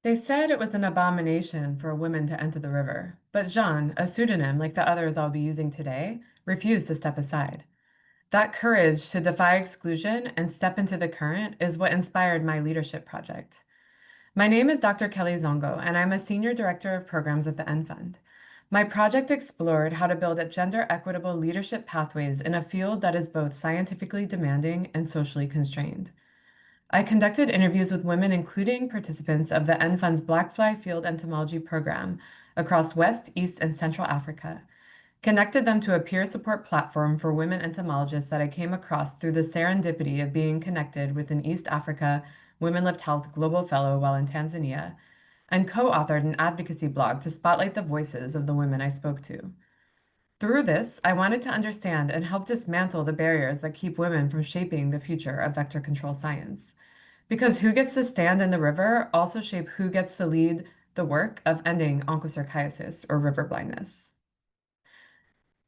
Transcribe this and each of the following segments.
They said it was an abomination for a woman to enter the river, but Jean, a pseudonym like the others I'll be using today, refused to step aside. That courage to defy exclusion and step into the current is what inspired my leadership project. My name is Dr. Kelly Zongo, and I'm a senior director of programs at the N Fund. My project explored how to build gender equitable leadership pathways in a field that is both scientifically demanding and socially constrained. I conducted interviews with women, including participants of the N Fund's Blackfly Field Entomology program across West, East, and Central Africa, connected them to a peer support platform for women entomologists that I came across through the serendipity of being connected with an East Africa WomenLift Health Global Fellow while in Tanzania, and co-authored an advocacy blog to spotlight the voices of the women I spoke to. Through this, I wanted to understand and help dismantle the barriers that keep women from shaping the future of vector control science. Because who gets to stand in the river also shape who gets to lead the work of ending onchocerciasis or river blindness.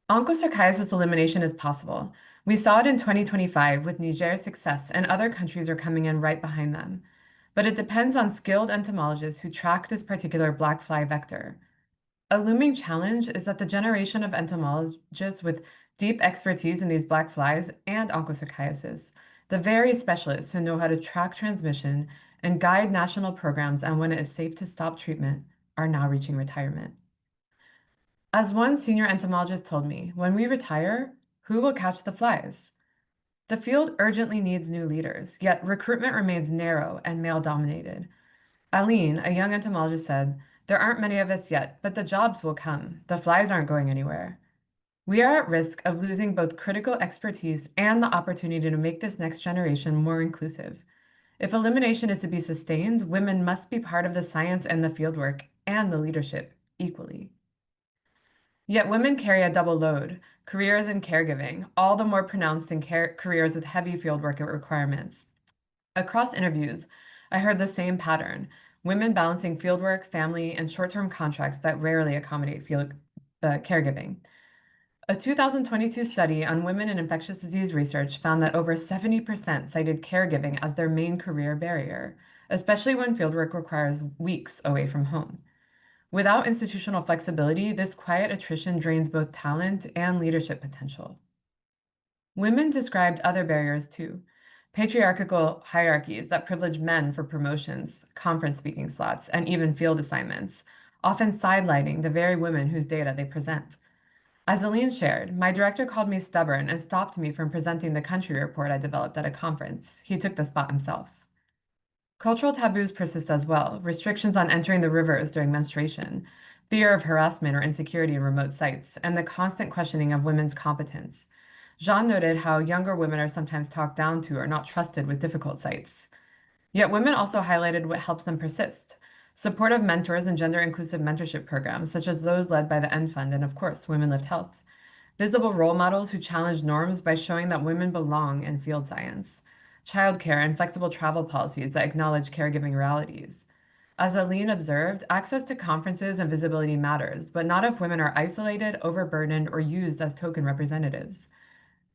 Onchocerciasis elimination is possible. We saw it in 2025 with Niger's success, and other countries are coming in right behind them. But it depends on skilled entomologists who track this particular black fly vector. A looming challenge is that the generation of entomologists with deep expertise in these black flies and onchocerciasis, the very specialists who know how to track transmission and guide national programs on when it is safe to stop treatment, are now reaching retirement. As one senior entomologist told me, when we retire, who will catch the flies? The field urgently needs new leaders, yet recruitment remains narrow and male-dominated. Aline, a young entomologist, said, "There aren't many of us yet, but the jobs will come. The flies aren't going anywhere." We are at risk of losing both critical expertise and the opportunity to make this next generation more inclusive. If elimination is to be sustained, women must be part of the science and the fieldwork and the leadership equally. Yet women carry a double load, careers and caregiving, all the more pronounced in careers with heavy fieldwork requirements. Across interviews, I heard the same pattern: women balancing fieldwork, family, and short-term contracts that rarely accommodate field caregiving. A 2022 study on women in infectious disease research found that over 70% cited caregiving as their main career barrier, especially when fieldwork requires weeks away from home. Without institutional flexibility, this quiet attrition drains both talent and leadership potential. Women described other barriers too: patriarchal hierarchies that privilege men for promotions, conference speaking slots, and even field assignments, often sidelining the very women whose data they present. As Aline shared, my director called me stubborn and stopped me from presenting the country report I developed at a conference. He took the spot himself. Cultural taboos persist as well: restrictions on entering the rivers during menstruation, fear of harassment or insecurity in remote sites, and the constant questioning of women's competence. Jean noted how younger women are sometimes talked down to or not trusted with difficult sites. Yet women also highlighted what helps them persist: supportive mentors and gender-inclusive mentorship programs, such as those led by the N Fund and, of course, WomenLift Health. Visible role models who challenge norms by showing that women belong in field science. Childcare and flexible travel policies that acknowledge caregiving realities. As Aline observed, access to conferences and visibility matters, but not if women are isolated, overburdened, or used as token representatives.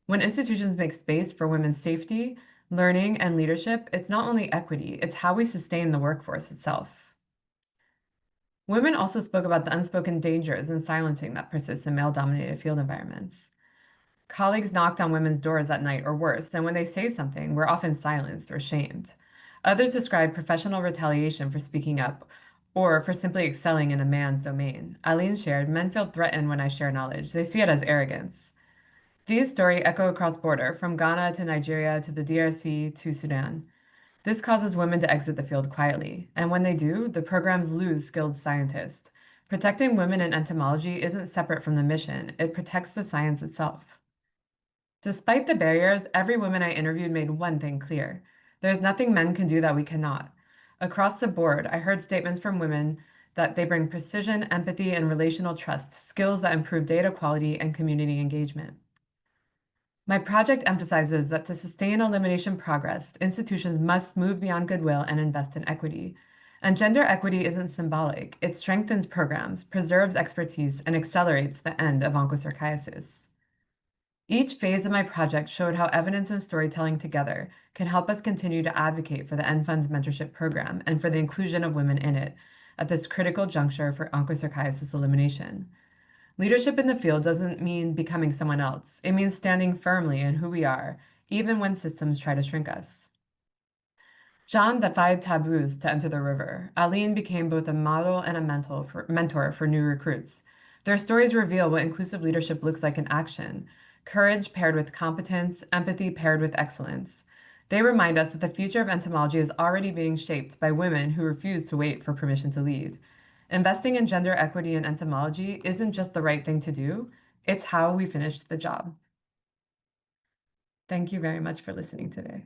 When institutions make space for women's safety, learning, and leadership, it's not only equity, it's how we sustain the workforce itself. Women also spoke about the unspoken dangers and silencing that persists in male-dominated field environments. Colleagues knocked on women's doors at night or worse, and when they say something, we're often silenced or shamed. Others describe professional retaliation for speaking up or for simply excelling in a man's domain. Eileen shared, "Men feel threatened when I share knowledge. They see it as arrogance." These stories echo across border, from Ghana to Nigeria to the DRC to Sudan. This causes women to exit the field quietly, and when they do, the programs lose skilled scientists. Protecting women in entomology isn't separate from the mission, it protects the science itself. Despite the barriers, every woman I interviewed made one thing clear: there's nothing men can do that we cannot. Across the board, I heard statements from women that they bring precision, empathy, and relational trust, skills that improve data quality and community engagement. My project emphasizes that to sustain elimination progress, institutions must move beyond goodwill and invest in equity. And gender equity isn't symbolic. It strengthens programs, preserves expertise, and accelerates the end of onchocerciasis. Each phase of my project showed how evidence and storytelling together can help us continue to advocate for the NFUND's mentorship program and for the inclusion of women in it at this critical juncture for onchocerciasis elimination. Leadership in the field doesn't mean becoming someone else. It means standing firmly in who we are, even when systems try to shrink us. John defied taboos to enter the river. Aline became both a model and a mentor for new recruits. Their stories reveal what inclusive leadership looks like in action: courage paired with competence, empathy paired with excellence. They remind us that the future of entomology is already being shaped by women who refuse to wait for permission to lead. Investing in gender equity in entomology isn't just the right thing to do, it's how we finish the job. Thank you very much for listening today.